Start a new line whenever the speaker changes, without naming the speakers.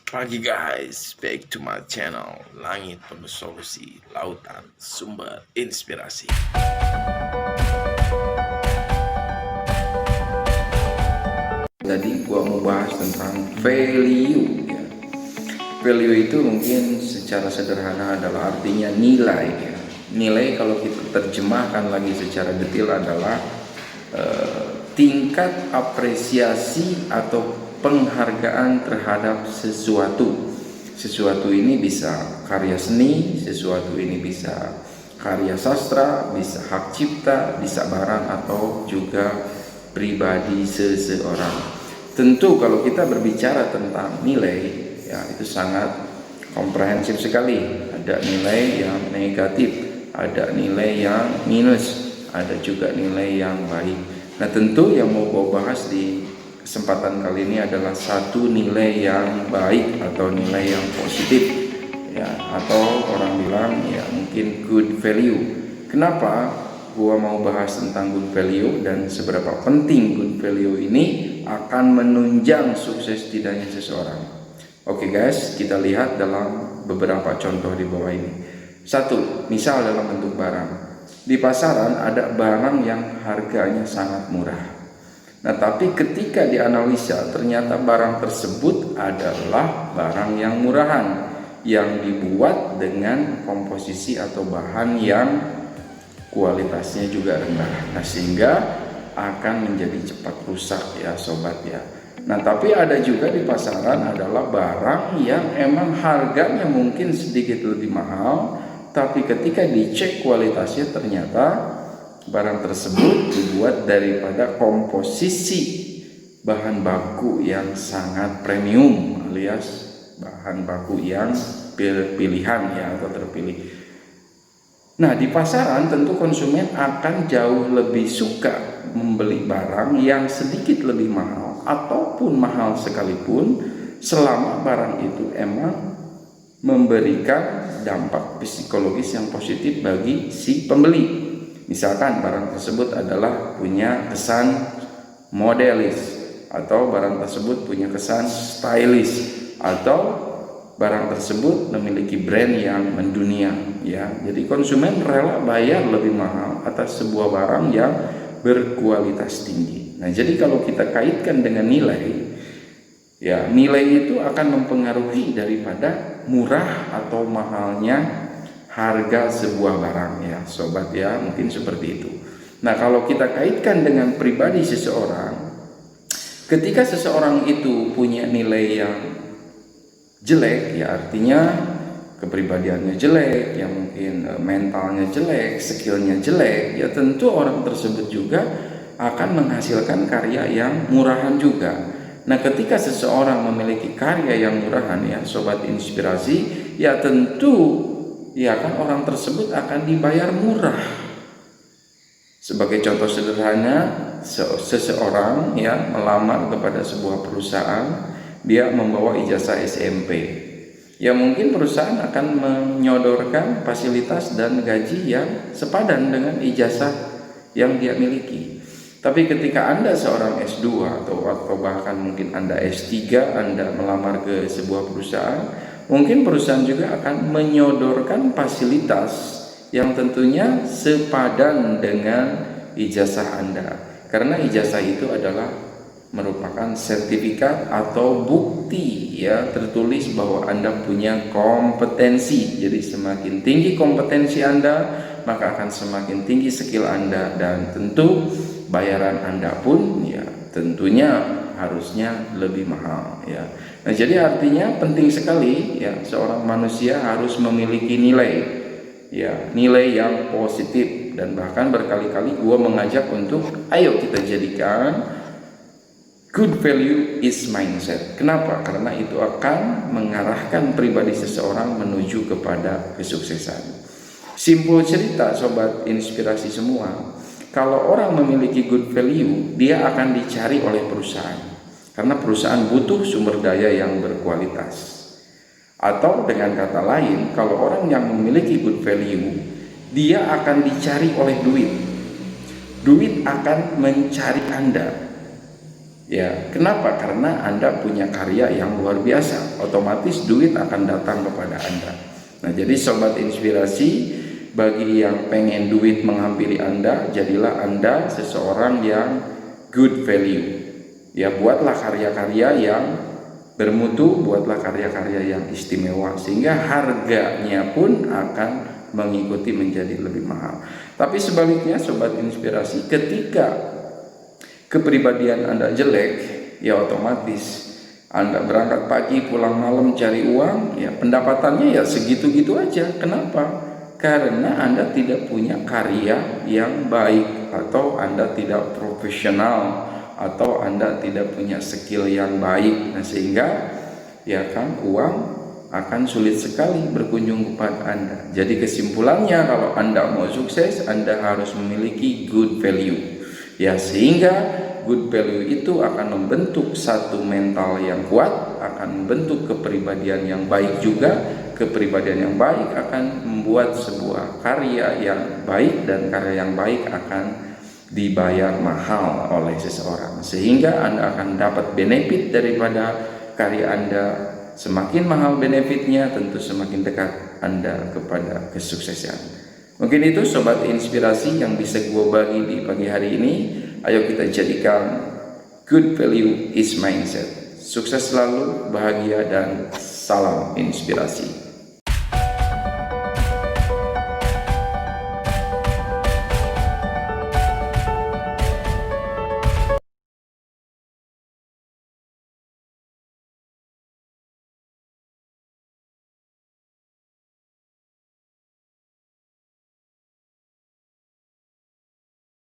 Pagi guys, back to my channel Langit Penuh Solusi, Lautan Sumber Inspirasi. Tadi gua mau bahas tentang value ya. Value itu mungkin secara sederhana adalah artinya nilai ya. Nilai kalau kita terjemahkan lagi secara detail adalah tingkat apresiasi atau penghargaan terhadap sesuatu. Sesuatu ini bisa karya seni, sesuatu ini bisa karya sastra, bisa hak cipta, bisa barang atau juga pribadi seseorang. Tentu kalau kita berbicara tentang nilai, ya itu sangat komprehensif sekali. Ada nilai yang negatif, ada nilai yang minus, ada juga nilai yang baik. Nah tentu yang mau gue bahas di kesempatan kali ini adalah satu nilai yang baik atau nilai yang positif ya, atau orang bilang ya mungkin good value. Kenapa gua mau bahas tentang good value dan seberapa penting good value ini akan menunjang sukses tidaknya seseorang? Oke guys, kita lihat dalam beberapa contoh di bawah ini. Satu, misal dalam bentuk barang. Di pasaran ada barang yang harganya sangat murah. Nah, tapi ketika dianalisa ternyata barang tersebut adalah barang yang murahan yang dibuat dengan komposisi atau bahan yang kualitasnya juga rendah. Nah, sehingga akan menjadi cepat rusak ya sobat ya. Nah, tapi ada juga di pasaran adalah barang yang emang harganya mungkin sedikit lebih mahal, tapi ketika dicek kualitasnya ternyata barang tersebut dibuat daripada komposisi bahan baku yang sangat premium alias bahan baku yang pilihan ya atau terpilih. Nah, di pasaran tentu konsumen akan jauh lebih suka membeli barang yang sedikit lebih mahal ataupun mahal sekalipun selama barang itu emang memberikan dampak psikologis yang positif bagi si pembeli. Misalkan barang tersebut adalah punya kesan modelis, atau barang tersebut punya kesan stylish, atau barang tersebut memiliki brand yang mendunia ya. Jadi konsumen rela bayar lebih mahal atas sebuah barang yang berkualitas tinggi. Nah, jadi kalau kita kaitkan dengan nilai ya, nilai itu akan mempengaruhi daripada murah atau mahalnya harga sebuah barang ya sobat ya, mungkin seperti itu. Nah, kalau kita kaitkan dengan pribadi seseorang, ketika seseorang itu punya nilai yang jelek ya artinya kepribadiannya jelek ya, mungkin mentalnya jelek, skillnya jelek ya, tentu orang tersebut juga akan menghasilkan karya yang murahan juga. Nah, ketika seseorang memiliki karya yang murahan ya sobat inspirasi ya, tentu ya kan orang tersebut akan dibayar murah. Sebagai contoh sederhana, seseorang ya melamar kepada sebuah perusahaan, dia membawa ijazah SMP. Ya mungkin perusahaan akan menyodorkan fasilitas dan gaji yang sepadan dengan ijazah yang dia miliki. Tapi ketika Anda seorang S2 atau bahkan mungkin Anda S3, Anda melamar ke sebuah perusahaan, mungkin perusahaan juga akan menyodorkan fasilitas yang tentunya sepadan dengan ijazah Anda. Karena ijazah itu adalah merupakan sertifikat atau bukti ya tertulis bahwa Anda punya kompetensi. Jadi semakin tinggi kompetensi Anda, maka akan semakin tinggi skill Anda, dan tentu bayaran Anda pun ya tentunya harusnya lebih mahal ya. Nah, jadi artinya penting sekali ya seorang manusia harus memiliki nilai ya, nilai yang positif. Dan bahkan berkali-kali gua mengajak untuk ayo kita jadikan good value is mindset. Kenapa? Karena itu akan mengarahkan pribadi seseorang menuju kepada kesuksesan. Simpul cerita sobat inspirasi semua, kalau orang memiliki good value, dia akan dicari oleh perusahaan. Karena perusahaan butuh sumber daya yang berkualitas. Atau dengan kata lain, kalau orang yang memiliki good value, dia akan dicari oleh duit. Duit akan mencari Anda. Ya, kenapa? Karena Anda punya karya yang luar biasa, otomatis duit akan datang kepada Anda. Nah, jadi sobat inspirasi, bagi yang pengen duit menghampiri Anda, jadilah Anda seseorang yang good value. Ya, buatlah karya-karya yang bermutu, buatlah karya-karya yang istimewa, sehingga harganya pun akan mengikuti menjadi lebih mahal. Tapi sebaliknya sobat inspirasi, ketika kepribadian Anda jelek, ya otomatis Anda berangkat pagi pulang malam cari uang, ya pendapatannya ya segitu-gitu aja. Kenapa? Karena Anda tidak punya karya yang baik, atau Anda tidak profesional, atau Anda tidak punya skill yang baik. Nah, sehingga ya kan uang akan sulit sekali berkunjung kepada Anda. Jadi kesimpulannya, kalau Anda mau sukses, Anda harus memiliki good value. Ya, sehingga good value itu akan membentuk satu mental yang kuat, akan membentuk kepribadian yang baik juga. Kepribadian yang baik akan membuat sebuah karya yang baik, dan karya yang baik akan dibayar mahal oleh seseorang, sehingga Anda akan dapat benefit daripada karya Anda. Semakin mahal benefitnya, tentu semakin dekat Anda kepada kesuksesan. Mungkin itu sobat inspirasi yang bisa gue bagi di pagi hari ini. Ayo kita jadikan good value is mindset. Sukses selalu, bahagia, dan salam inspirasi.